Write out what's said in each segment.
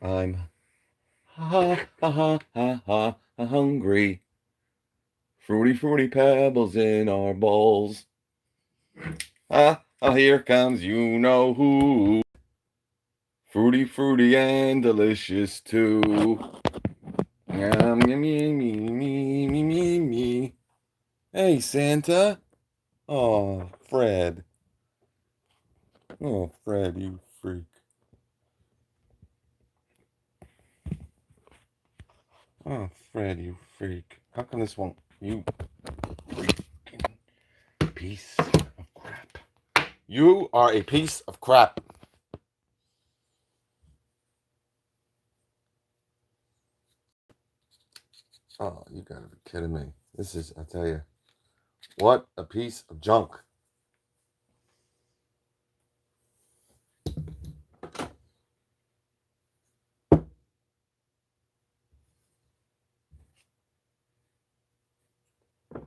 I'm hungry. Fruity pebbles in our bowls. Here comes you know who. Fruity and delicious too. Me. Hey, Santa. Oh, Fred. Oh, Fred, you freak. Oh, Fred, you freak. How come this won't? You freaking piece of crap. You are a piece of crap. Oh, you gotta be kidding me. This is, I tell you, what a piece of junk.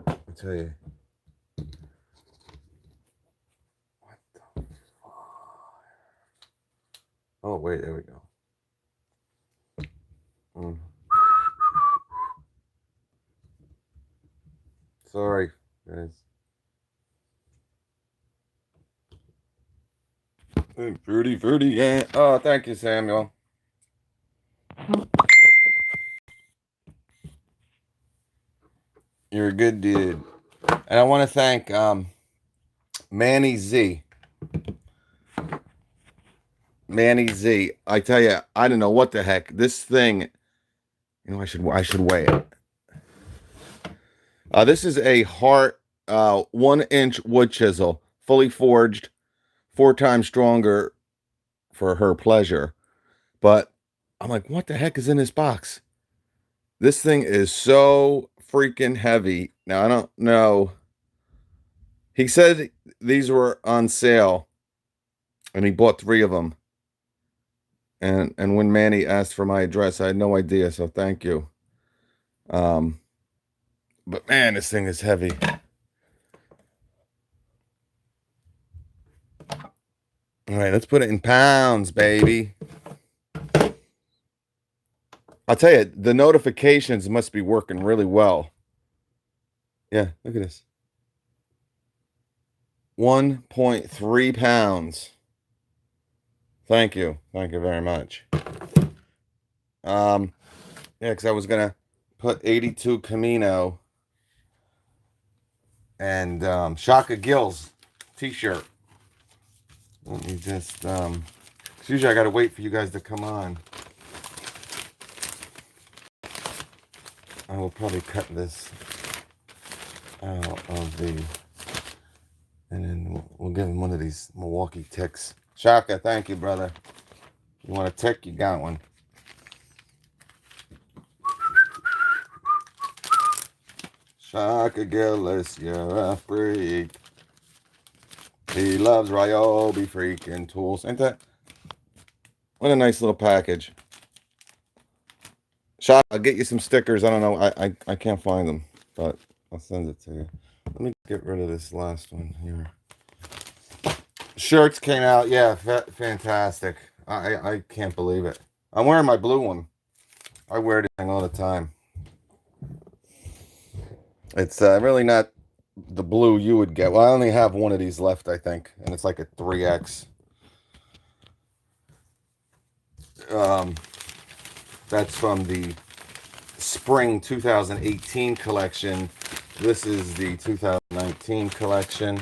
I tell you. What the fuck? Oh, wait, there we go. Sorry, guys. Fruity, yeah. Oh, thank you, Samuel. You're a good dude. And I want to thank Manny Z. Manny Z. I tell you, I don't know what the heck. This thing, I should weigh it. This is a Hart 1-inch wood chisel, fully forged, 4 times stronger for her pleasure. But I'm like, what the heck is in this box? This thing is so freaking heavy. Now, I don't know. He said these were on sale, and he bought 3 of them. And when Manny asked for my address, I had no idea, so thank you. But man, this thing is heavy. All right, let's put it in pounds, baby. I'll tell you, the notifications must be working really well. Yeah, look at this. 1.3 pounds. Thank you. Thank you very much. Yeah, because I was gonna put 82 Camino and Shaka Gills t-shirt. Let me just usually I gotta wait for you guys to come on. I will probably cut this out of the, and then we'll give him one of these Milwaukee ticks. Shaka, thank you, brother. You want a tick? You got one. Shaka Gillis, you're a freak. He loves Ryobi freaking tools. Ain't that? What a nice little package. Shaka, I'll get you some stickers. I don't know. I can't find them, but I'll send it to you. Let me get rid of this last one here. Shirts came out. Yeah, fantastic. I can't believe it. I'm wearing my blue one. I wear this thing all the time. It's really not the blue you would get. Well, I only have one of these left, I think, and it's like a 3X. That's from the spring 2018 collection. This is the 2019 collection.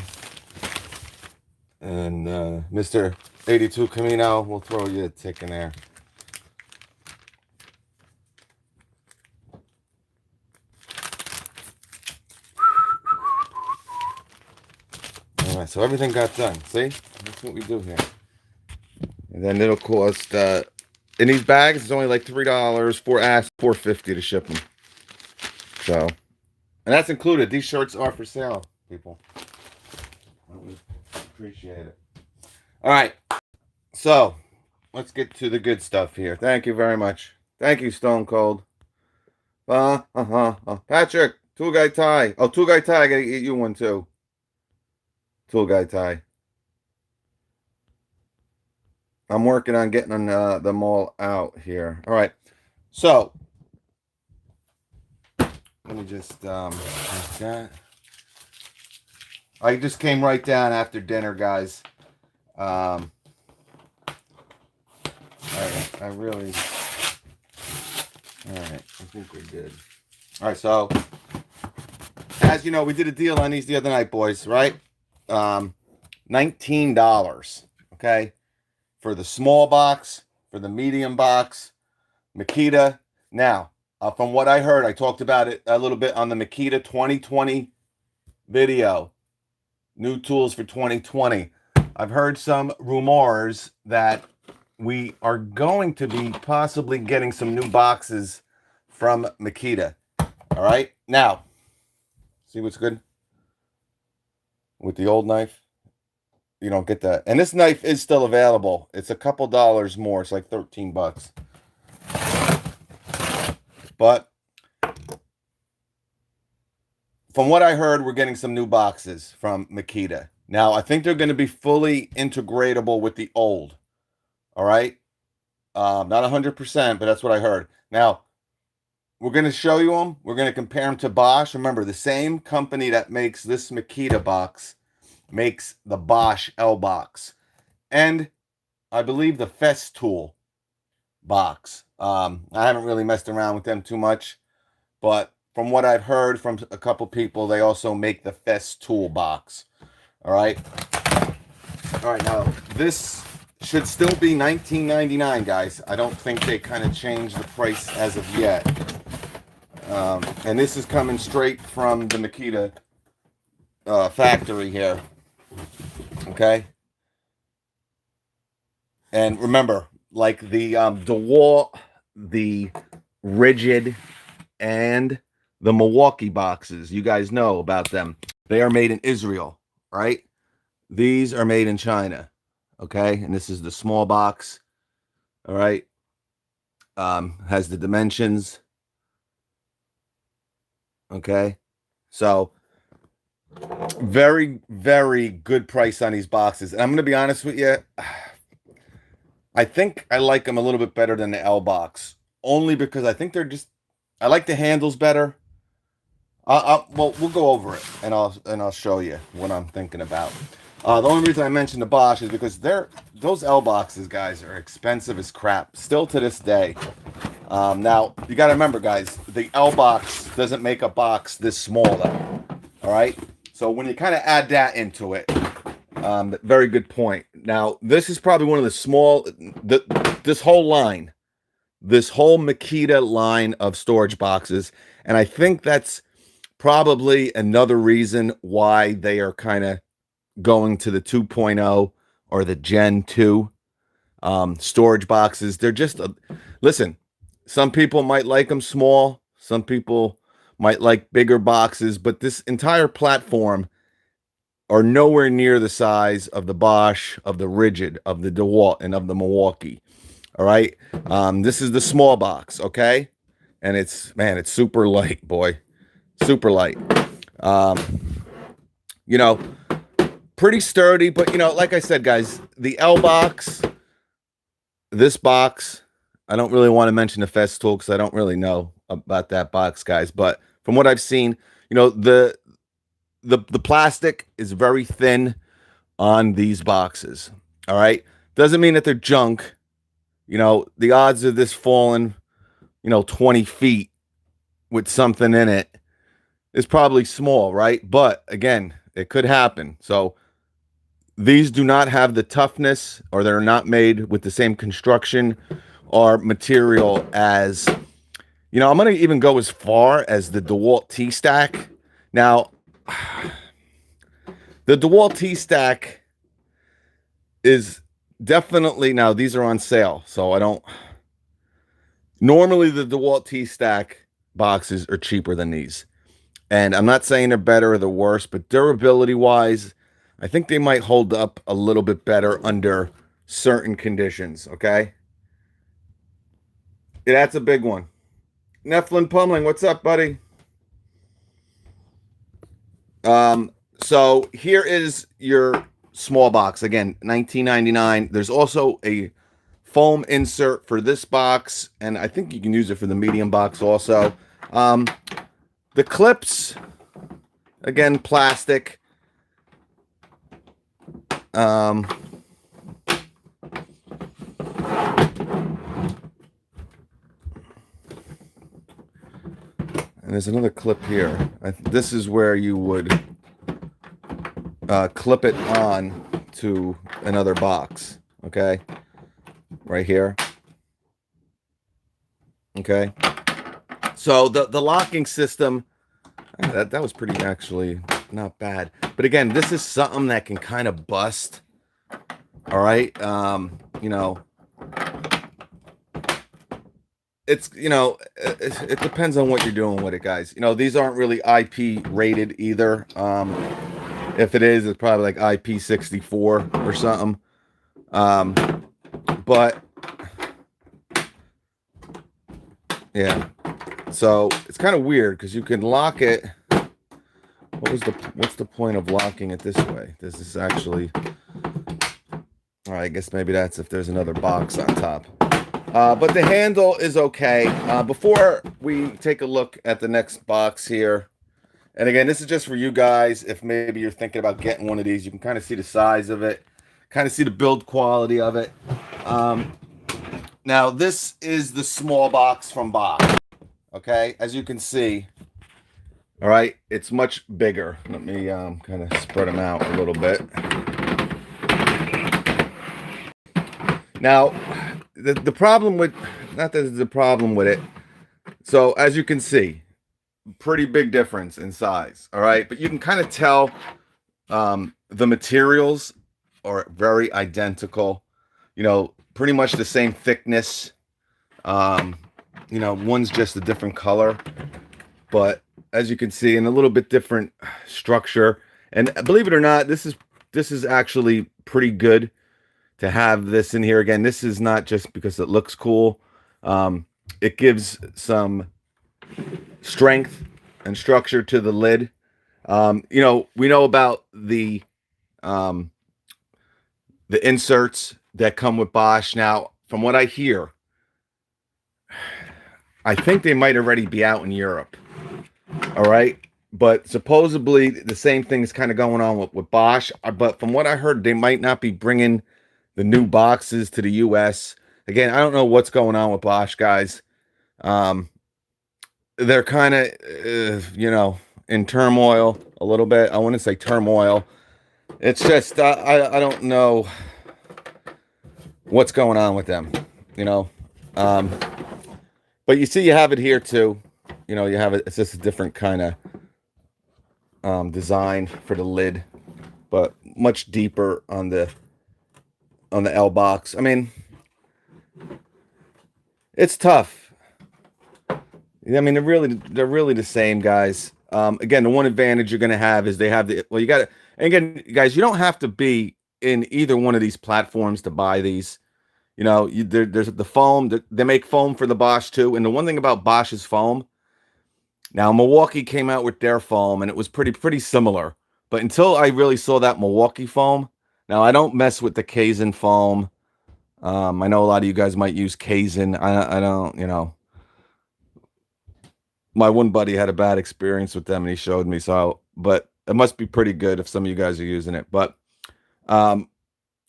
And Mr. 82 Camino, we'll throw you a tick in there. All right, so everything got done. See? That's what we do here. And then it'll cost, in these bags, it's only like $3 for $4.50 to ship them. So, and that's included. These shirts are for sale, people. I appreciate it. All right. So, let's get to the good stuff here. Thank you very much. Thank you, Stone Cold. Patrick, Tool Guy Ty. Oh, Tool Guy Ty, I gotta get you one too. Tool Guy Ty. I'm working on getting them all out here. All right. So let me just like that. I just came right down after dinner, guys. I really. All right, I think we're good. All right, so as you know, we did a deal on these the other night, boys. Right? $19. Okay, for the small box, for the medium box, Makita. Now, from what I heard, I talked about it a little bit on the Makita 2020 video. New tools for 2020. I've heard some rumors that we are going to be possibly getting some new boxes from Makita. All right. Now, see what's good with the old knife? You don't get that. And this knife is still available. It's a couple dollars more. It's like 13 bucks. But from what I heard, we're getting some new boxes from Makita. Now, I think they're going to be fully integratable with the old. All right. Not 100%, but that's what I heard. Now, we're going to show you them. We're going to compare them to Bosch. Remember, the same company that makes this Makita box makes the Bosch L-Boxx. And I believe the Festool box. I haven't really messed around with them too much, but from what I've heard from a couple people, they also make the Festool box. All right. All right. Now, this should still be $19.99, guys. I don't think they kind of changed the price as of yet. And this is coming straight from the Makita factory here. Okay. And remember, like the DeWalt, the Rigid, and the Milwaukee boxes, you guys know about them. They are made in Israel, right? These are made in China. Okay. And this is the small box. All right. Has the dimensions. Okay. So very, very good price on these boxes. And I'm going to be honest with you. I think I like them a little bit better than the L-Boxx, only because I think they're just, I like the handles better. Well, we'll go over it and I'll show you what I'm thinking about. The only reason I mentioned the Bosch is because those L-Boxxes, guys, are expensive as crap still to this day. Now you got to remember, guys, the L-Boxx doesn't make a box this small though. All right, so when you kind of add that into it, very good point. Now this is probably one of the small, this whole line, this whole Makita line of storage boxes, and I think that's probably another reason why they are kind of going to the 2.0 or the Gen 2 storage boxes. They're just listen, some people might like them small, some people might like bigger boxes, but this entire platform are nowhere near the size of the Bosch, of the Rigid, of the DeWalt, and of the Milwaukee. All right. This is the small box, okay? And it's, man, it's super light, boy. Super light. You know, pretty sturdy, but, you know, like I said, guys, the L-Boxx, this box, I don't really want to mention the Festool because I don't really know about that box, guys. But from what I've seen, you know, the plastic is very thin on these boxes. All right. Doesn't mean that they're junk. You know, the odds of this falling, 20 feet with something in it is probably small, right? But again, it could happen. So these do not have the toughness, or they're not made with the same construction or material as, I'm going to even go as far as the DeWalt T-Stack. Now, the DeWalt T-Stack is definitely, now these are on sale, so I don't, normally the DeWalt T-Stack boxes are cheaper than these. And I'm not saying they're better or the worse, but durability-wise, I think they might hold up a little bit better under certain conditions, okay? Yeah, that's a big one. Nephlin Pummeling, what's up, buddy? So here is your small box. Again, $19.99. There's also a foam insert for this box, and I think you can use it for the medium box also. The clips, again, plastic. And there's another clip here. This is where you would clip it on to another box. Okay, right here. Okay, so the locking system, that was pretty, actually not bad. But again, this is something that can kind of bust. All right, you know, it's, you know, it depends on what you're doing with it, guys. You know, these aren't really IP rated either. If it is, it's probably like IP64 or something. But yeah, so it's kind of weird because you can lock it. What's the point of locking it this way? This is actually, all right, I guess maybe that's if there's another box on top. But the handle is okay. Before we take a look at the next box here, and again, this is just for you guys. If maybe you're thinking about getting one of these, you can kind of see the size of it, kind of see the build quality of it. Now, this is the small box from Bosch. Okay, as you can see, all right, it's much bigger. Let me kind of spread them out a little bit. Now, the problem with, not that there's a problem with it. So as you can see, pretty big difference in size. All right, but you can kind of tell the materials are very identical. You know, pretty much the same thickness. You know, one's just a different color, but as you can see, in a little bit different structure. And believe it or not, this is actually pretty good to have this in here. Again, this is not just because it looks cool. It gives some strength and structure to the lid. You know, we know about the inserts that come with Bosch. Now, from what I hear, I think they might already be out in Europe. All right, but supposedly the same thing is kind of going on with Bosch. But from what I heard, they might not be bringing the new boxes to the US. Again, I don't know what's going on with Bosch, guys. They're kind of, you know, in turmoil a little bit. I want to say turmoil. It's just, I don't know what's going on with them, you know. But you see, you have it here too. You know, you have it. It's just a different kind of design for the lid, but much deeper on the L-Boxx. I mean, it's tough. I mean, they're really the same, guys. Again, the one advantage you're going to have is they have the, well, you got to, and again, guys, you don't have to be in either one of these platforms to buy these. You know, there's the foam. They make foam for the Bosch too. And the one thing about Bosch's foam, now Milwaukee came out with their foam, and it was pretty similar. But until I really saw that Milwaukee foam, now I don't mess with the Kaizen foam. I know a lot of you guys might use Kaizen. I don't, you know. My one buddy had a bad experience with them, and he showed me. So, but it must be pretty good if some of you guys are using it. But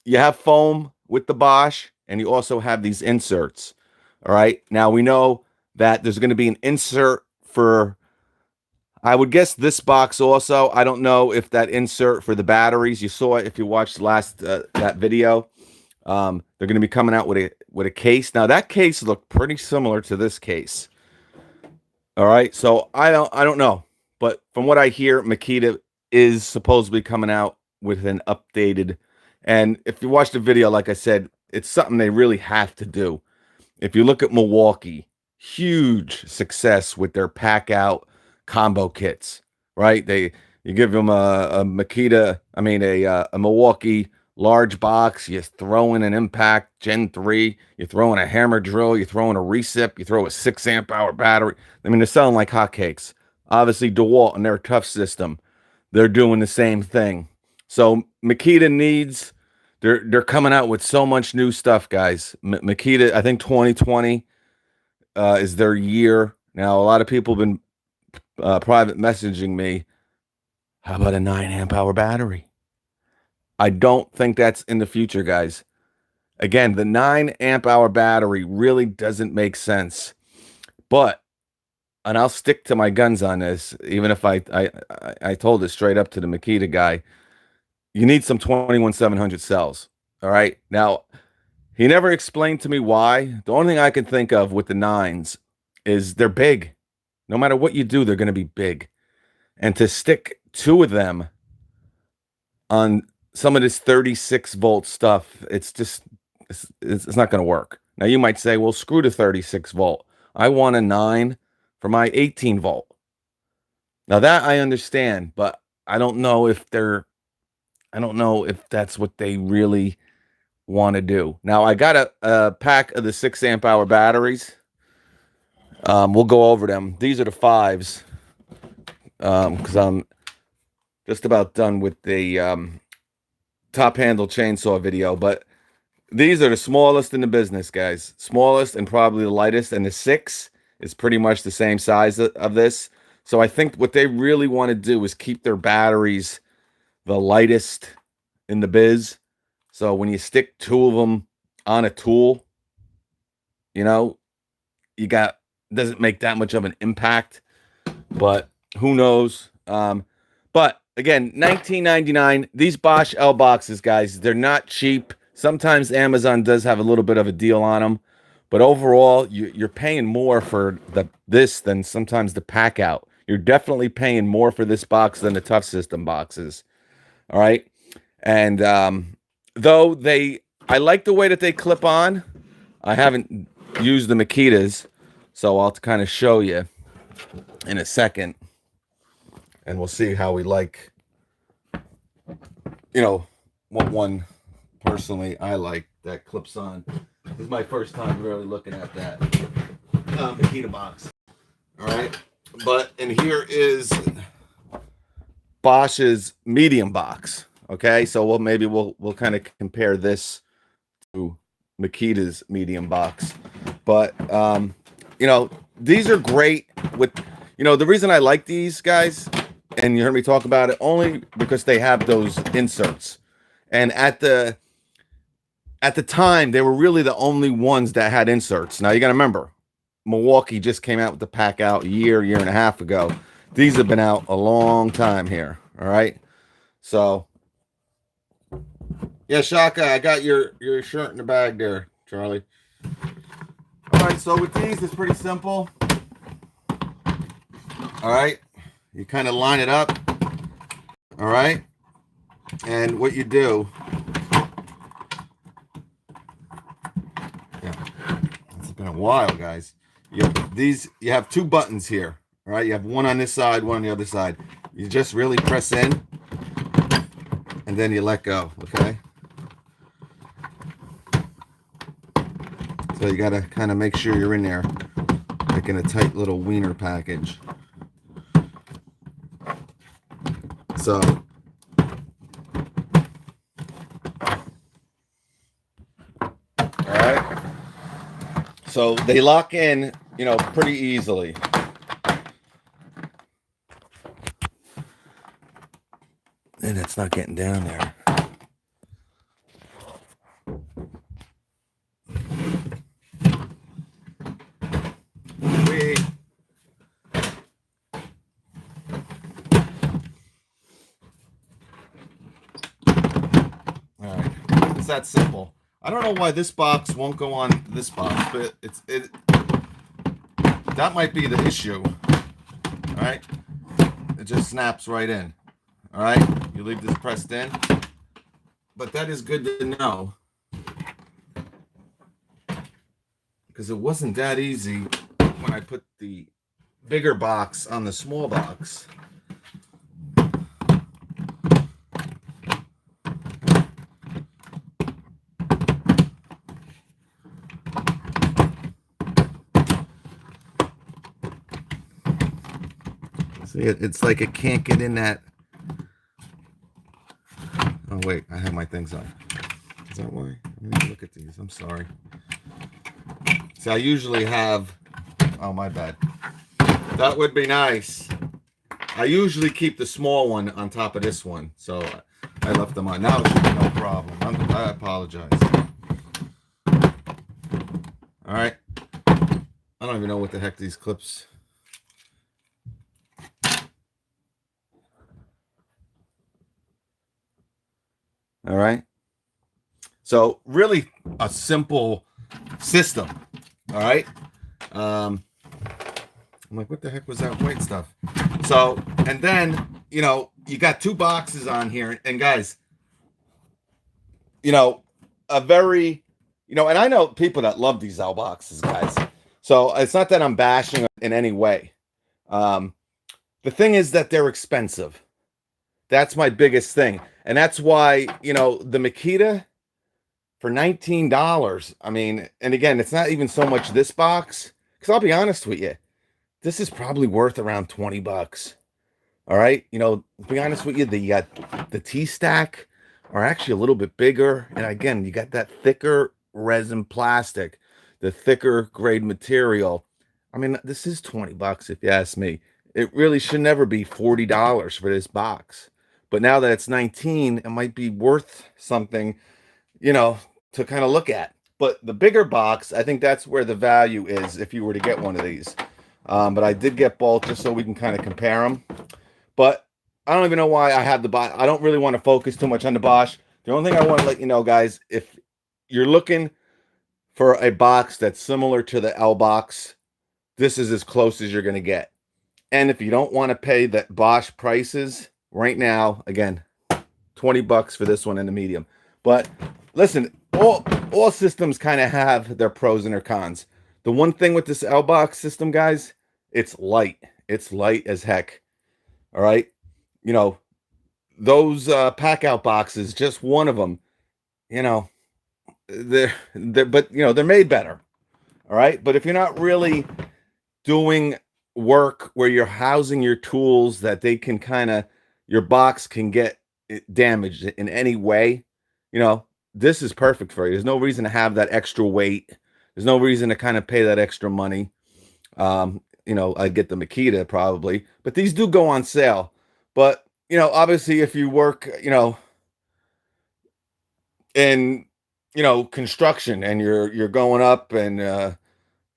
you have foam with the Bosch, and you also have these inserts. All right. Now we know that there's going to be an insert for, I would guess, this box also. I don't know if that insert for the batteries, you saw it if you watched last that video. They're going to be coming out with a case. Now that case looked pretty similar to this case. All right, so I don't know, but from what I hear, Makita is supposedly coming out with an updated. And if you watch the video, like I said, it's something they really have to do. If you look at Milwaukee, huge success with their pack out combo kits, right? You give them a Makita, I mean a Milwaukee large box, you throw in an Impact Gen 3, you throw in a hammer drill, you throw in a recip, you throw a 6 amp hour battery. I mean, they're selling like hotcakes. Obviously, DeWalt and their tough system, they're doing the same thing. So Makita needs they're coming out with so much new stuff, guys. Makita, I think 2020 is their year. Now, a lot of people have been private messaging me. How about a 9 amp hour battery? I don't think that's in the future, guys. Again, the 9 amp hour battery really doesn't make sense. But, and I'll stick to my guns on this, even if I told it straight up to the Makita guy, you need some 21700 cells. All right. Now, he never explained to me why. The only thing I can think of with the nines is they're big. No matter what you do, they're going to be big. And to stick two of them on some of this 36-volt stuff, it's just, it's not going to work. Now, you might say, well, screw the 36-volt. I want a 9 for my 18-volt. Now, that I understand, but I don't know if that's what they really want to do. Now, I got a pack of the 6 amp hour batteries. We'll go over them. These are the 5s, because I'm just about done with the top handle chainsaw video. But these are the smallest in the business, guys. Smallest and probably the lightest. And the 6 is pretty much the same size of this. So I think what they really want to do is keep their batteries the lightest in the biz. So when you stick two of them on a tool, you know, doesn't make that much of an impact, but who knows? But again, $19.99. These Bosch L-Boxxes, guys, they're not cheap. Sometimes Amazon does have a little bit of a deal on them, but overall, you're paying more for this than sometimes the pack out. You're definitely paying more for this box than the Tough System boxes. All right, and though I like the way that they clip on. I haven't used the Makitas, so I'll kind of show you in a second, and we'll see how we like, what one personally I like that clips on. This is my first time really looking at that Makita box. All right, and here is Bosch's medium box. Okay, so we'll kind of compare this to Makita's medium box. But these are great with the reason I like these, guys, and you heard me talk about it, only because they have those inserts. And at the time, they were really the only ones that had inserts. Now you got to remember, Milwaukee just came out with the pack out a year and a half ago. These have been out a long time here. All right, so yeah, Shaka, I got your shirt in the bag there, Charlie. All right, so with these, it's pretty simple. All right, you kind of line it up. All right, and what you do, it's been a while, guys. You have two buttons here. All right, you have one on this side, one on the other side. You just really press in, and then you let go. Okay. So you got to kind of make sure you're in there, like in a tight little wiener package. So, all right. So they lock in, pretty easily. And it's not getting down there. That simple. I don't know why this box won't go on this box, but that might be the issue. All right, it just snaps right in. All right, you leave this pressed in, but that is good to know because it wasn't that easy when I put the bigger box on the small box. See, it's like it can't get in that. Oh wait, I have my things on. Is that why? Let me look at these. I'm sorry. See, I usually have... Oh, my bad. That would be nice. I usually keep the small one on top of this one, so I left them on. Now it should be no problem. I apologize. All right. I don't even know what the heck these clips... All right. So really a simple system. All right. I'm like, what the heck was that white stuff? So, and then, you know, you got two boxes on here. And guys, you know, a very, you know, and I know people that love these L-Boxxes, guys. So it's not that I'm bashing in any way. The thing is that they're expensive. That's my biggest thing. And that's why, you know, the Makita for $19. I mean, and again, it's not even so much this box. Because I'll be honest with you, this is probably worth around 20 bucks. All right. You know, to be honest with you, the T-stack are actually a little bit bigger. And again, you got that thicker resin plastic, the thicker grade material. I mean, this is 20 bucks if you ask me. It really should never be $40 for this box. But now that it's 19, it might be worth something, you know, to kind of look at. But the bigger box, I think that's where the value is if you were to get one of these. But I did get both just so we can kind of compare them. But I don't even know why I have the Bosch. I don't really want to focus too much on the Bosch. The only thing I want to let you know, guys, if you're looking for a box that's similar to the L-Boxx, this is as close as you're going to get. And if you don't want to pay the Bosch prices right now, again, 20 bucks for this one in the medium. But listen, all systems kind of have their pros and their cons. The one thing with this L-Boxx system, guys, it's light. It's light as heck. All right. You know, those pack out boxes, just one of them, you know, but you know, they're made better. All right. But if you're not really doing work where you're housing your tools that they can kind of, your box can get damaged in any way, you know, this is perfect for you. There's no reason to have that extra weight. There's no reason to kind of pay that extra money. You know, I get the Makita probably, but these do go on sale. But, you know, obviously if you work, you know, in, you know, construction and you're going up and,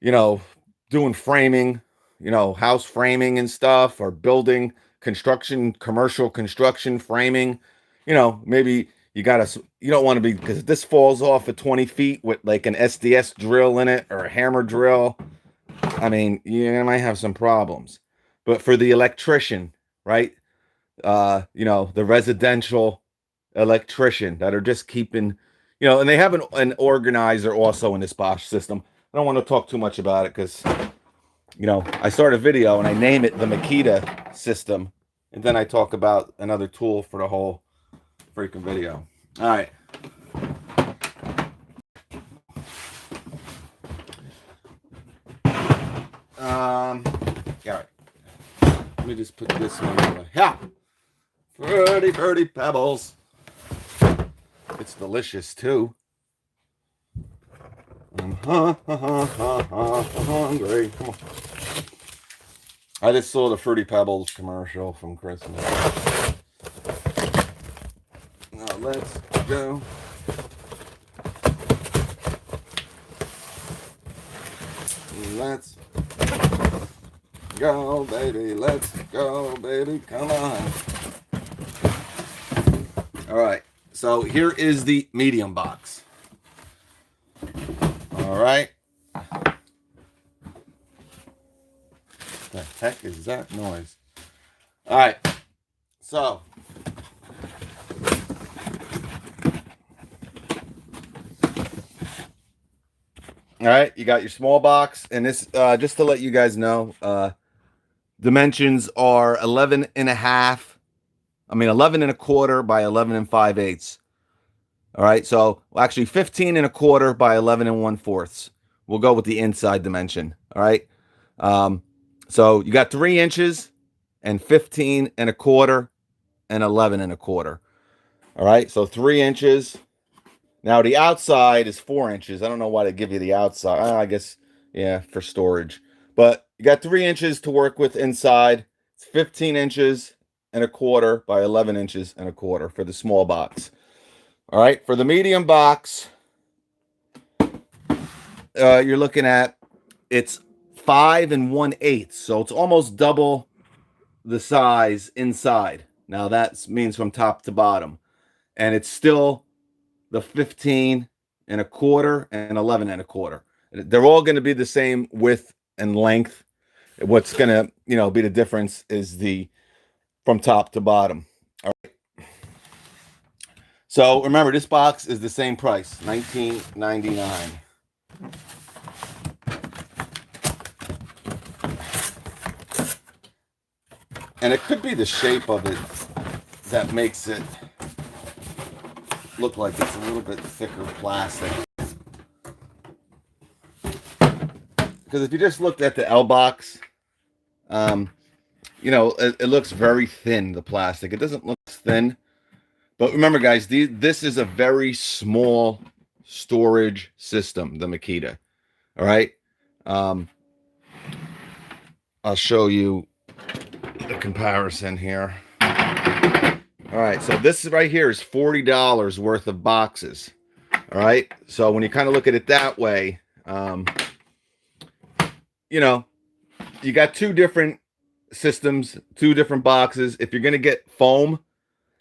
you know, doing framing, you know, house framing and stuff, or building construction, commercial construction framing, you know, maybe you don't want to be, because if this falls off at 20 feet with like an SDS drill in it or a hammer drill, I mean, you might have some problems. But for the electrician, right? You know, the residential electrician that are just keeping, you know, and they have an organizer also in this Bosch system. I don't want to talk too much about it because, you know, I start a video and I name it the Makita system, and then I talk about another tool for the whole freaking video. All right. Yeah. Let me just put this one away. Yeah. Fruity Pebbles. It's delicious too. I'm hungry. Come on. I just saw the Fruity Pebbles commercial from Christmas. Now let's go. Let's go, baby. Let's go, baby. Come on. All right. So here is the medium box. All right. The heck is that noise? All right. So all right, you got your small box, and this just to let you guys know, dimensions are 11 and a half. I mean 11 and a quarter by 11 and 5/8. All right, so actually 15 and a quarter by 11 and 1/4. We'll go with the inside dimension. All right. So you got 3 inches and 15 and a quarter and 11 and a quarter. All right, so 3 inches. Now the outside is 4 inches. I don't know why they give you the outside. I guess, yeah, for storage. But you got 3 inches to work with inside. It's 15 inches and a quarter by 11 inches and a quarter for the small box. All right, for the medium box, you're looking at, it's 5 1/8, so it's almost double the size inside. Now that means from top to bottom, and it's still the 15 and a quarter and 11 and a quarter. They're all going to be the same width and length. What's going to, be the difference is the from top to bottom. All right. So remember, this box is the same price, $19.99. And it could be the shape of it that makes it look like it's a little bit thicker plastic. Because if you just looked at the L-Boxx, it looks very thin, the plastic. It doesn't look thin. But remember, guys, this is a very small storage system, the Makita. All right? I'll show you the comparison here. All right, so this right here is $40 worth of boxes. All right, so when you kind of look at it that way, you got 2 different systems, 2 different boxes. If you're going to get foam,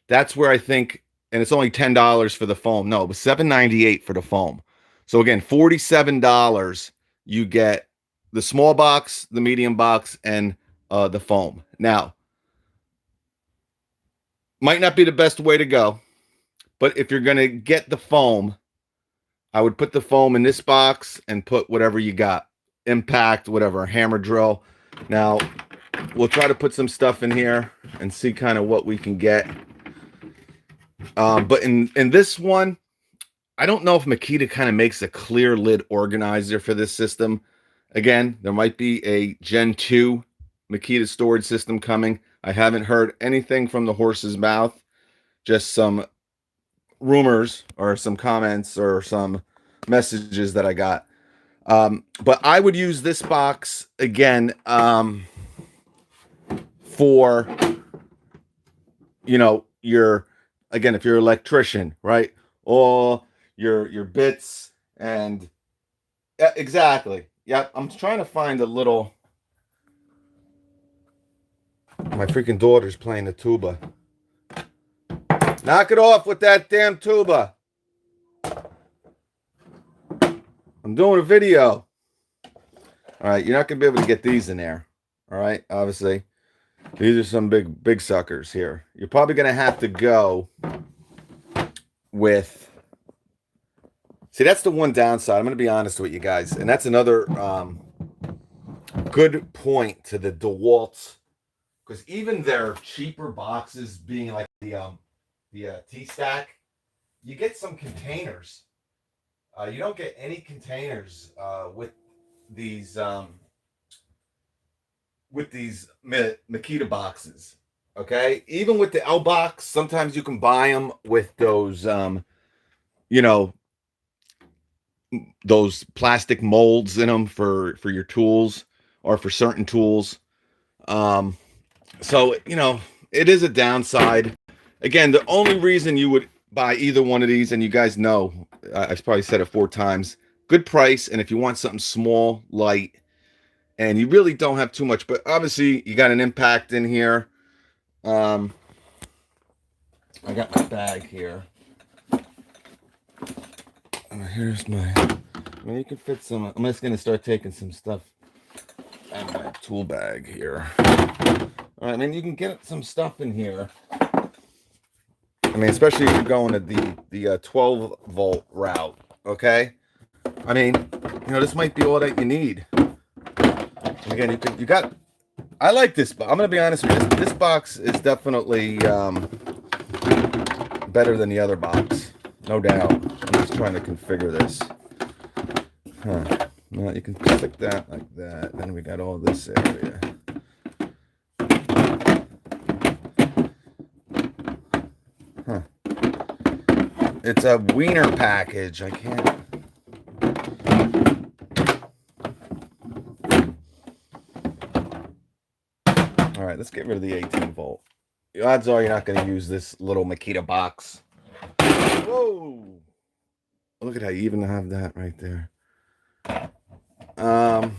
that's where I think, and it's only $10 for the foam. No, it was $7.98 for the foam. So again, $47, you get the small box, the medium box, and the foam. Now, might not be the best way to go, but if you're going to get the foam, I would put the foam in this box and put whatever you got. Impact, whatever, hammer drill. Now, we'll try to put some stuff in here and see kind of what we can get. But in this one, I don't know if Makita kind of makes a clear lid organizer for this system. Again, there might be a Gen 2 Makita storage system coming. I haven't heard anything from the horse's mouth, just some rumors or some comments or some messages that I got. But I would use this box again for, if you're an electrician, right? Or your bits and yeah, exactly. Yep. I'm trying to find a little. My freaking daughter's playing the tuba. Knock it off with that damn tuba. I'm doing a video. All right, you're not going to be able to get these in there. All right, obviously. These are some big suckers here. You're probably going to have to go with... See, that's the one downside. I'm going to be honest with you guys. And that's another good point to the DeWalt's. Because even their cheaper boxes, being like the T-Stack, you get some containers. You don't get any containers with these Makita boxes. Okay, even with the L-Boxx, sometimes you can buy them with those, those plastic molds in them for your tools or for certain tools. So, it is a downside. Again, the only reason you would buy either one of these, and you guys know, I've probably said it 4 times, good price, and if you want something small, light, and you really don't have too much, but obviously you got an impact in here. I got my bag here. Here's you can fit some, I'm just going to start taking some stuff out of my tool bag here. All right, you can get some stuff in here. Especially if you're going to the 12 volt route, okay? This might be all that you need. And again, you got, I like this, but I'm going to be honest with you, this box is definitely better than the other box, no doubt. I'm just trying to configure this. Well, you can stick that like that. Then we got all this area. It's a wiener package. I can't. All right, let's get rid of the 18 volt. The odds are you're not going to use this little Makita box. Whoa! Look at how you even have that right there. That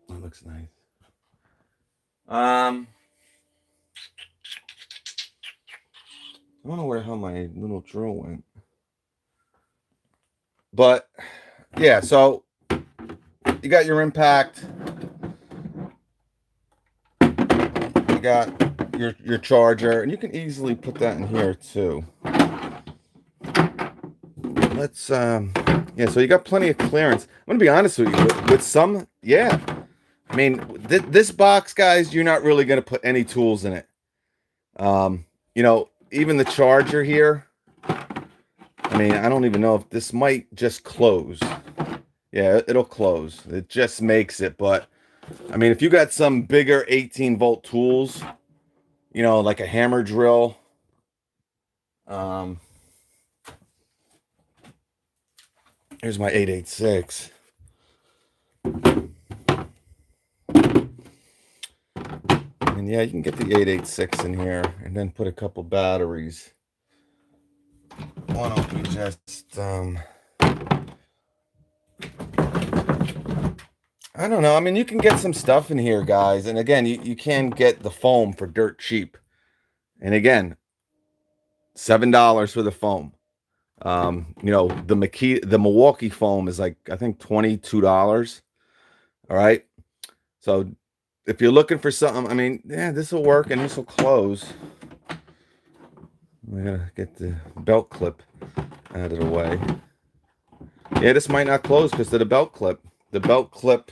looks nice. I don't know where the hell my little drill went. But yeah, so you got your impact. You got your charger, and you can easily put that in here too. Let's yeah, so you got plenty of clearance. I'm gonna be honest with you, with some, yeah. I mean, this box, guys, you're not really gonna put any tools in it. You know, even the charger here, I mean, I don't even know if this might just close. Yeah, it'll close. It just makes it. But I mean, if you got some bigger 18 volt tools, you know, like a hammer drill, here's my 886. And yeah, you can get the 886 in here and then put a couple batteries. Why don't we just I don't know. I mean, you can get some stuff in here, guys. And again, you can get the foam for dirt cheap. And again, $7 for the foam. You know, the Milwaukee foam is like, I think $22. All right. So if you're looking for something, I mean, yeah, this will work and this will close. We gotta get the belt clip out of the way. Yeah, this might not close because of the belt clip. The belt clip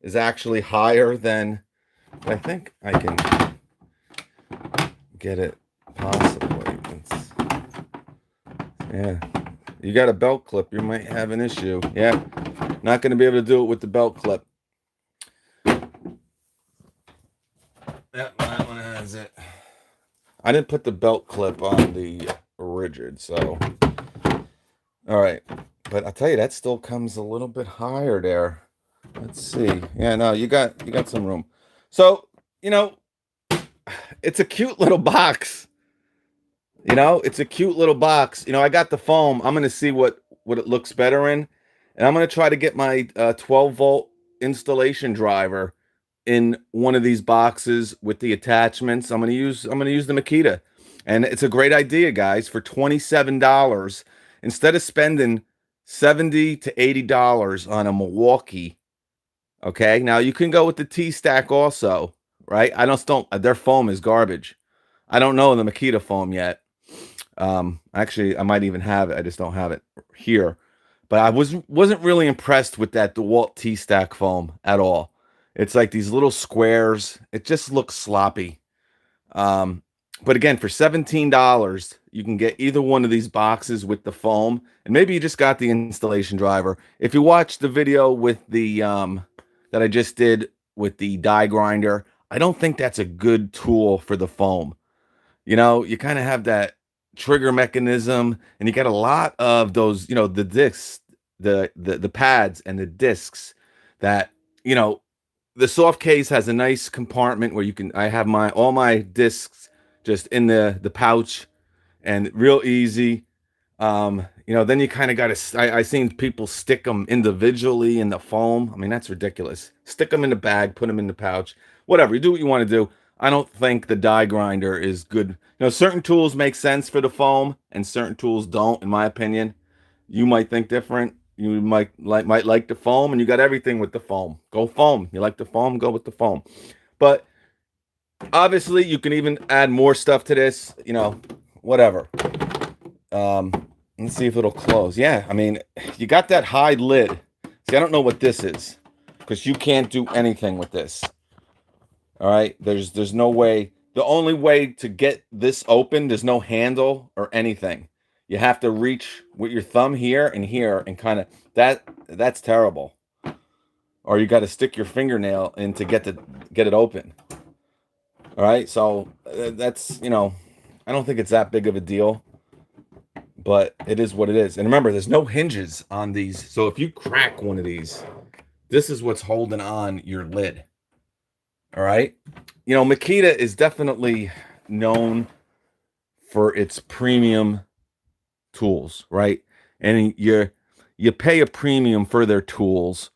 is actually higher than I think I can get it possibly. Yeah, you got a belt clip, you might have an issue. Yeah, not going to be able to do it with the belt clip. That one has it. I didn't put the belt clip on the rigid, so all right. But I'll tell you, that still comes a little bit higher there. Let's see. Yeah, no, you got some room. So, you know, it's a cute little box. You know, it's a cute little box. You know, I got the foam. I'm going to see what it looks better in. And I'm going to try to get my 12 volt installation driver in one of these boxes with the attachments. I'm going to use the Makita. And it's a great idea, guys, for $27 instead of spending $70 to $80 on a Milwaukee. Okay? Now, you can go with the T-Stack also, right? Their foam is garbage. I don't know the Makita foam yet. Actually, I might even have it. I just don't have it here. But I wasn't really impressed with that DeWalt T-Stack foam at all. It's like these little squares. It just looks sloppy. But again, for $17, you can get either one of these boxes with the foam, and maybe you just got the installation driver. If you watch the video with the that I just did with the die grinder, I don't think that's a good tool for the foam. You know, you kind of have that trigger mechanism, and you got a lot of those, you know, the discs, the pads and the discs that, you know, the soft case has a nice compartment where I have all my discs just in the pouch and real easy. You know, then you kind of got to, I seen people stick them individually in the foam. I mean, that's ridiculous. Stick them in the bag, put them in the pouch, whatever. You do what you want to do. I don't think the die grinder is good. You know, certain tools make sense for the foam and certain tools don't, in my opinion. You might think different. You might like the foam, and you got everything with the foam. Go foam. You like the foam, go with the foam. But obviously, you can even add more stuff to this, you know, whatever. Let's see if it'll close. Yeah, I mean, you got that high lid. See, I don't know what this is because you can't do anything with this. All right, there's no way. The only way to get this open, there's no handle or anything. You have to reach with your thumb here and kind of that's terrible. Or you got to stick your fingernail in to get it open. All right, so that's, you know, I don't think it's that big of a deal, but it is what it is. And remember, there's no hinges on these. So if you crack one of these, this is what's holding on your lid. All right. You know, Makita is definitely known for its premium tools, right? And you pay a premium for their tools,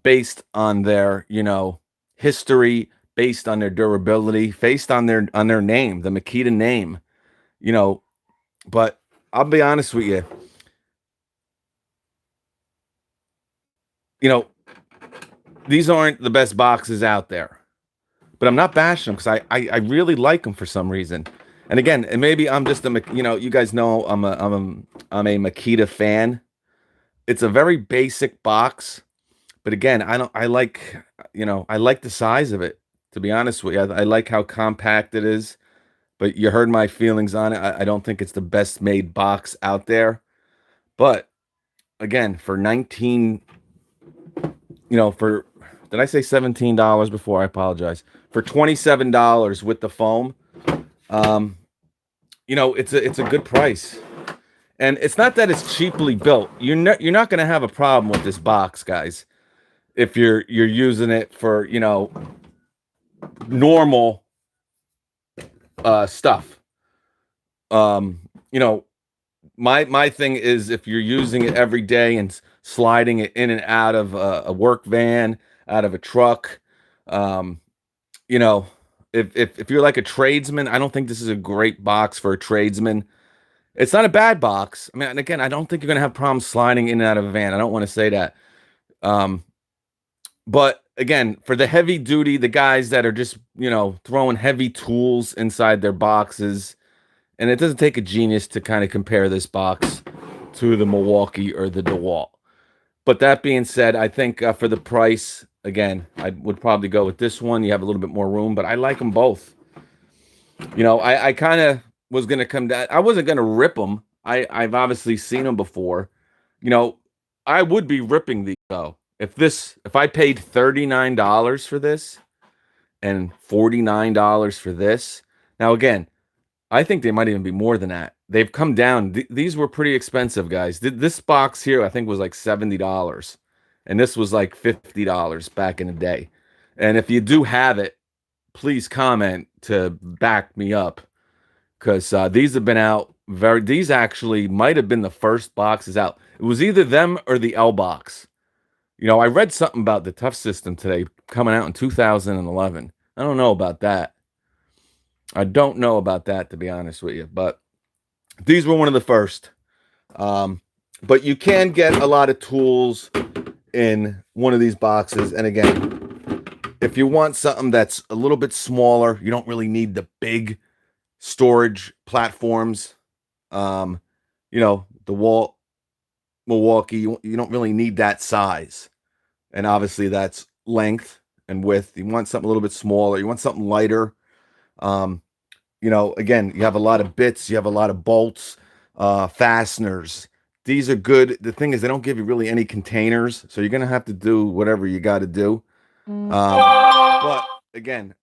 based on their, you know, history, based on their durability, based on their name, the Makita name, you know. But I'll be honest with you, you know, these aren't the best boxes out there. But I'm not bashing them because I really like them for some reason. And again, and maybe I'm just you know, you guys know I'm a Makita fan. It's a very basic box, but again, I like, you know, I like the size of it. To be honest with you, I like how compact it is. But you heard my feelings on it. I don't think it's the best made box out there. But again, for 19, you know, for, did I say $17 before? I apologize. For $27 with the foam, um, you know, it's a good price. And it's not that it's cheaply built. You're not going to have a problem with this box, guys, if you're using it for, you know, normal stuff. You know, my thing is if you're using it every day and sliding it in and out of a work van, out of a truck, um, you know, if you're like a tradesman, I don't think this is a great box for a tradesman. It's not a bad box. I mean, and again, I don't think you're gonna have problems sliding in and out of a van. I don't want to say that. Um, but again, for the heavy duty, the guys that are just, you know, throwing heavy tools inside their boxes, and it doesn't take a genius to kind of compare this box to the Milwaukee or the DeWalt. But that being said, I think for the price, again, I would probably go with this one. You have a little bit more room, but I like them both. You know, I kind of was going to come down. I wasn't going to rip them. I've obviously seen them before. You know, I would be ripping these though. If I paid $39 for this and $49 for this. Now again, I think they might even be more than that. They've come down. These were pretty expensive, guys. This box here, I think, was like $70, and this was like $50 back in the day. And if you do have it, please comment to back me up, because these have been out very. These actually might have been the first boxes out. It was either them or the L-Boxx. You know, I read something about the Tough System today coming out in 2011. I don't know about that. I don't know about that, to be honest with you, but these were one of the first. But you can get a lot of tools in one of these boxes. And again, if you want something that's a little bit smaller, you don't really need the big storage platforms. You know, DeWalt, Milwaukee, you don't really need that size. And obviously that's length and width. You want something a little bit smaller. You want something lighter. Um, you know, again, you have a lot of bits, you have a lot of bolts, fasteners. These are good. The thing is, they don't give you really any containers, so you're gonna have to do whatever you got to do. But again,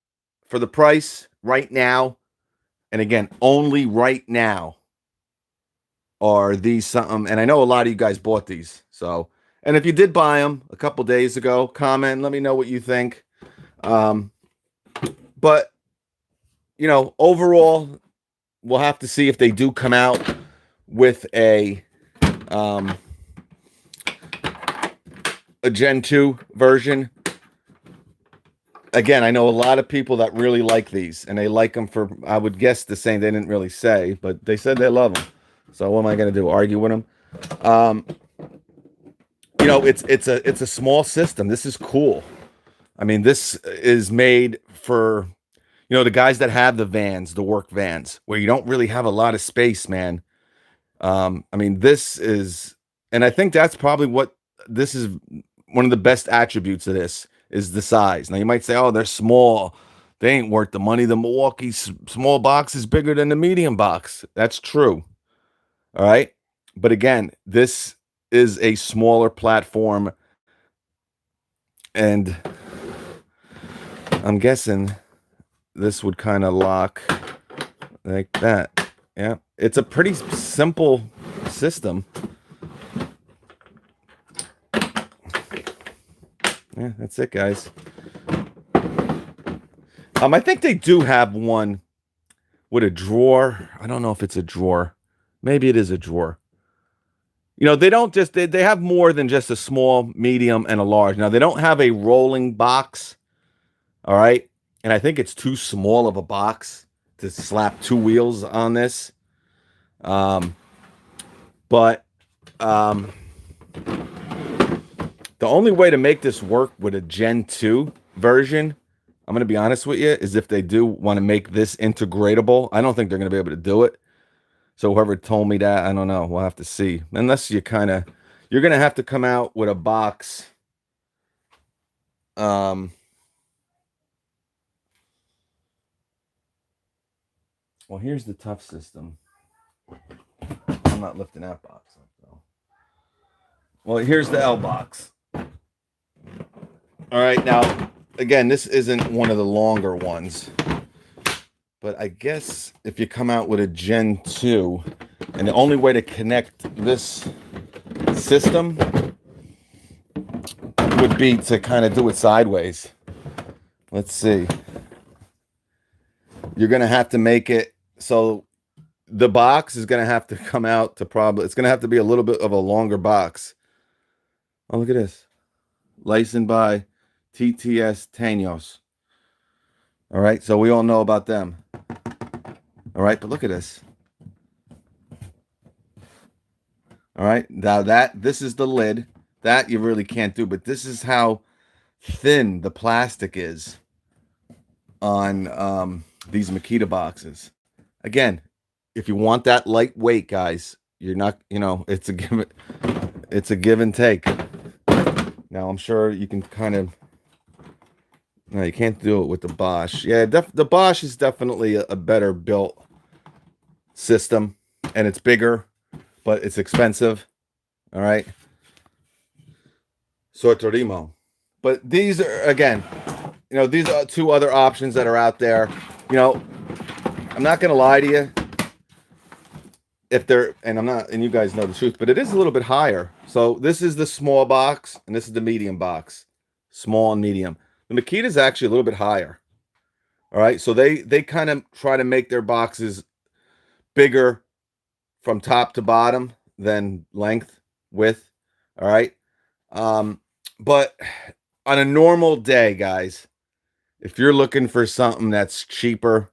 for the price right now, and again, only right now, are these something. And I know a lot of you guys bought these, so. And if you did buy them a couple days ago, comment, let me know what you think. But you know, overall, we'll have to see if they do come out with a Gen 2 version. Again, I know a lot of people that really like these, and they like them for, I would guess the same. They didn't really say, but they said they love them. So what am I going to do? Argue with them? You know, it's a small system. This is cool. I mean, this is made for, you know, the guys that have the vans, the work vans, where you don't really have a lot of space, man. I mean, this is, and I think that's probably what this is. One of the best attributes of this is the size. Now you might say, oh, they're small. They ain't worth the money. The Milwaukee small box is bigger than the medium box. That's true. All right. But again, this is a smaller platform. And I'm guessing this would kind of lock like that. Yeah, it's a pretty simple system. Yeah, that's it, guys. I think they do have one with a drawer. I don't know if it's a drawer. Maybe it is a drawer. You know, they don't just they have more than just a small, medium, and a large. Now they don't have a rolling box. All right. And I think it's too small of a box to slap two wheels on this. But the only way to make this work with a Gen 2 version, I'm going to be honest with you, is if they do want to make this integratable. I don't think they're going to be able to do it. So whoever told me that, I don't know. We'll have to see. Unless you you're going to have to come out with a box. Well, here's the tough system. I'm not lifting that box up, though. Well, here's the L-Boxx. All right, now, again, this isn't one of the longer ones. But I guess if you come out with a Gen 2, and the only way to connect this system would be to kind of do it sideways. Let's see. You're going to have to make it so the box is going to have to come out to it's going to have to be a little bit of a longer box. Oh, look at this. Licensed by TTS Taños. All right, so we all know about them. All right, but look at this. All right, now this is the lid. That you really can't do, but this is how thin the plastic is on these Makita boxes. Again, if you want that lightweight, guys, you're not, it's a give and take. Now, I'm sure you can kind of, no, you can't do it with the Bosch. Yeah, the Bosch is definitely a better built system, and it's bigger, but it's expensive. All right. Sortorimo. But these are, again, these are two other options that are out there. I'm not going to lie to you. If they're, and you guys know the truth, but it is a little bit higher. So this is the small box, and this is the medium box. Small and medium. The Makita is actually a little bit higher. All right. So they kind of try to make their boxes bigger from top to bottom than length, width. All right. But on a normal day, guys, if you're looking for something that's cheaper,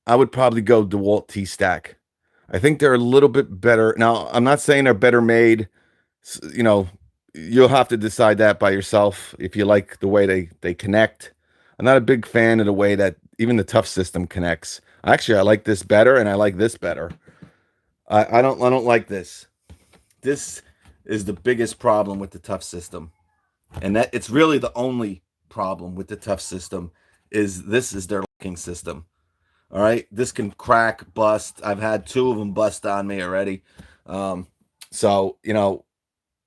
I would probably go DeWalt T-Stack. I think they're a little bit better. Now, I'm not saying they're better made. You'll have to decide that by yourself if you like the way they connect. I'm not a big fan of the way that even the Tough system connects. Actually, I like this better, and I like this better. I don't like this. This is the biggest problem with the Tough system. And that it's really the only problem with the Tough system is this is their locking system. All right, this can crack, bust. I've had 2 of them bust on me already. So,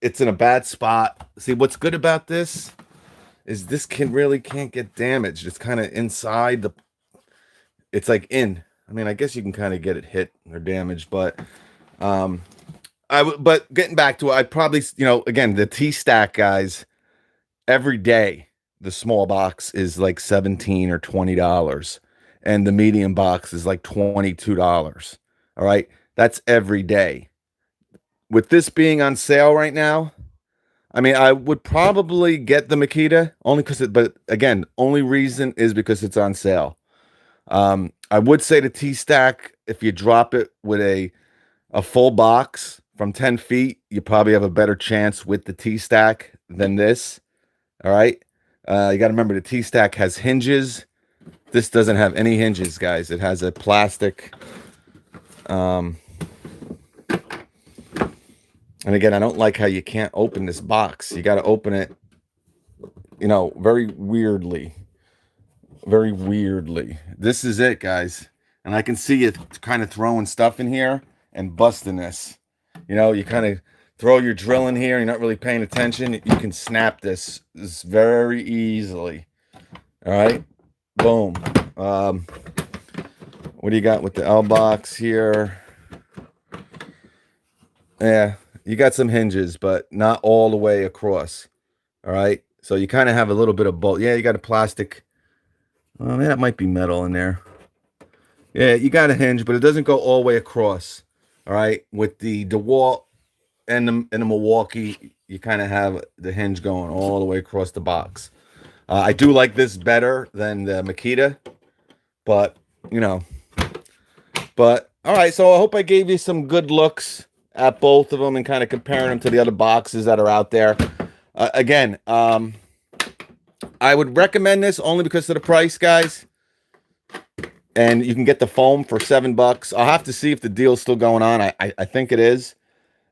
it's in a bad spot. See, what's good about this is this can't get damaged. It's kind of inside it's like in. I mean, I guess you can kind of get it hit or damaged, but but getting back to it, I'd probably, again, the T-Stack guys, every day the small box is like $17 or $20. And the medium box is like $22. All right. That's every day. With this being on sale right now, I mean, I would probably get the Makita only but again, only reason is because it's on sale. I would say the T-Stack, if you drop it with a full box from 10 feet, you probably have a better chance with the T-Stack than this. All right. You got to remember the T-Stack has hinges. This doesn't have any hinges, guys. It has a plastic. And again, I don't like how you can't open this box. You got to open it, very weirdly. Very weirdly. This is it, guys. And I can see it kind of throwing stuff in here and busting this. You kind of throw your drill in here. You're not really paying attention. You can snap this very easily. All right. Boom. What do you got with the L-Boxx here? Yeah, you got some hinges, but not all the way across. All right. So you kind of have a little bit of both. Yeah, you got a plastic. Yeah, it might be metal in there. Yeah, you got a hinge, but it doesn't go all the way across. All right. With the DeWalt and the Milwaukee, you kind of have the hinge going all the way across the box. I do like this better than the Makita, but you know, but all right. So I hope I gave you some good looks at both of them and kind of comparing them to the other boxes that are out there. Again, I would recommend this only because of the price, guys. And you can get the foam for $7. I'll have to see if the deal's still going on. I think it is.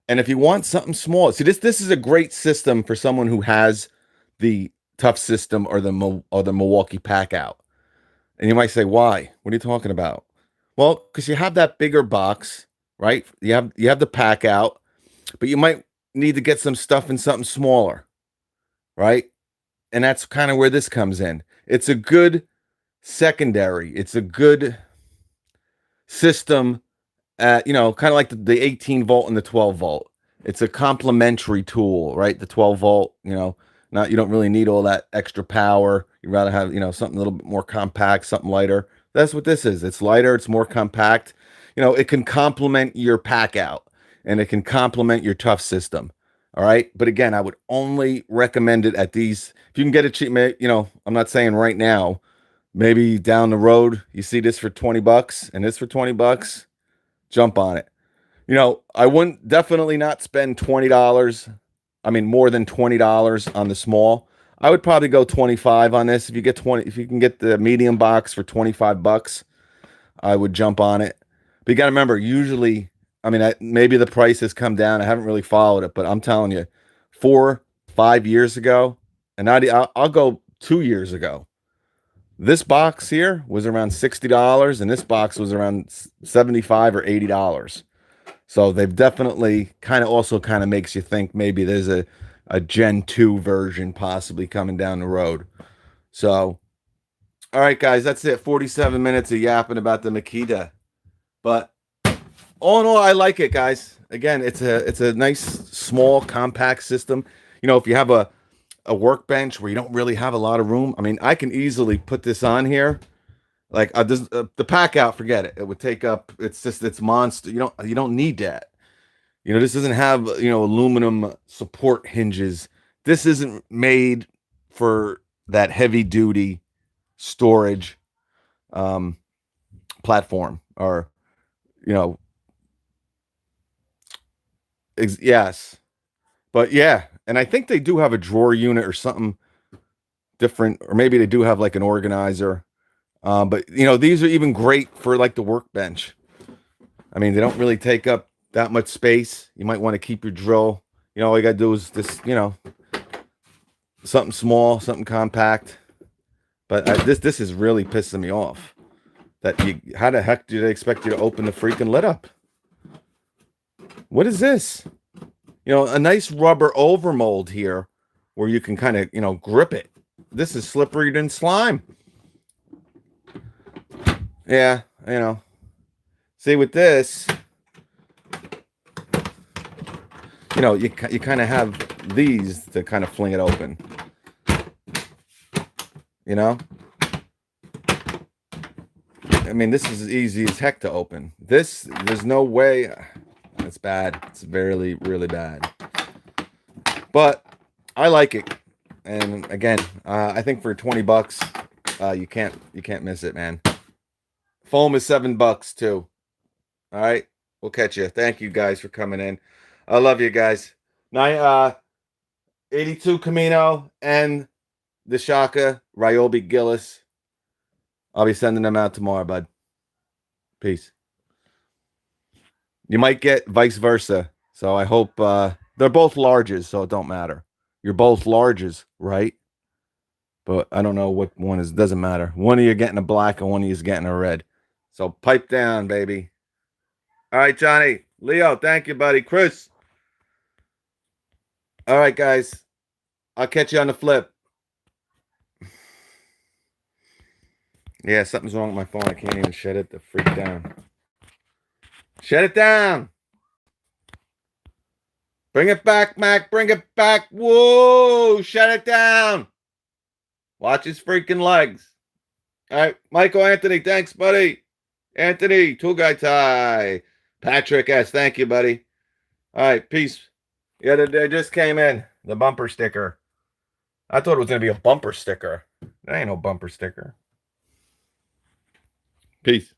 And if you want something small, see this is a great system for someone who has the Tough System or the Milwaukee Pack Out. And you might say, why? What are you talking about? Well, because you have that bigger box, right? You have the Pack Out, but you might need to get some stuff in something smaller, right? And that's kind of where this comes in. It's a good secondary. It's a good system at, kind of like the 18 volt and the 12 volt. It's a complementary tool, right? The 12 volt, not, you don't really need all that extra power. You'd rather have, something a little bit more compact, something lighter. That's what this is. It's lighter, it's more compact. It can complement your Pack Out and it can complement your Tough System. All right. But again, I would only recommend it at these. If you can get it cheap, I'm not saying right now, maybe down the road, you see this for $20 and this for $20, jump on it. I wouldn't definitely not spend $20. I mean, more than $20 on the small. I would probably go 25 on this. If you can get the medium box for $25, I would jump on it. But you got to remember, usually, I mean, maybe the price has come down. I haven't really followed it, but I'm telling you, 4-5 years ago, and I'll go 2 years ago. This box here was around $60, and this box was around $75 or $80. So they've definitely kind of makes you think maybe there's a Gen 2 version possibly coming down the road. So, all right, guys, that's it. 47 minutes of yapping about the Makita. But all in all, I like it, guys. Again, it's a nice, small, compact system. If you have a workbench where you don't really have a lot of room, I mean, I can easily put this on here. Like the Pack Out, forget it. It would take up. It's monster. You don't need that. This doesn't have aluminum support hinges. This isn't made for that heavy duty storage platform or you know yes, but yeah, and I think they do have a drawer unit or something different, or maybe they do have like an organizer. But these are even great for like the workbench. I mean, they don't really take up that much space. You might want to keep your drill. All you gotta do is this, something small, something compact. But this is really pissing me off. How the heck do they expect you to open the freaking lid up? What is this? A nice rubber overmold here where you can kind of, grip it. This is slipperier than slime. Yeah, See, with this, you kind of have these to kind of fling it open. I mean, this is as easy as heck to open. There's no way. It's bad. It's really, really bad. But I like it. And again, I think for $20, you can't miss it, man. Foam is $7 too. All right, we'll catch you. Thank you guys for coming in. I love you guys. 82 Camino and the Shaka Ryobi Gillis. I'll be sending them out tomorrow, bud. Peace. You might get vice versa. So I hope they're both larges, so it don't matter. You're both larges, right? But I don't know what one is. Doesn't matter. One of you getting a black and one of you is getting a red. So pipe down, baby. All right, Johnny. Leo, thank you, buddy. Chris. All right, guys. I'll catch you on the flip. Yeah, something's wrong with my phone. I can't even shut it the freak down. Shut it down. Bring it back, Mac. Bring it back. Whoa, shut it down. Watch his freaking legs. All right, Michael Anthony, thanks, buddy. Anthony, Tool Guy Tie. Patrick S, thank you, buddy. All right, peace. Yeah, they just came in. The bumper sticker. I thought it was going to be a bumper sticker. There ain't no bumper sticker. Peace.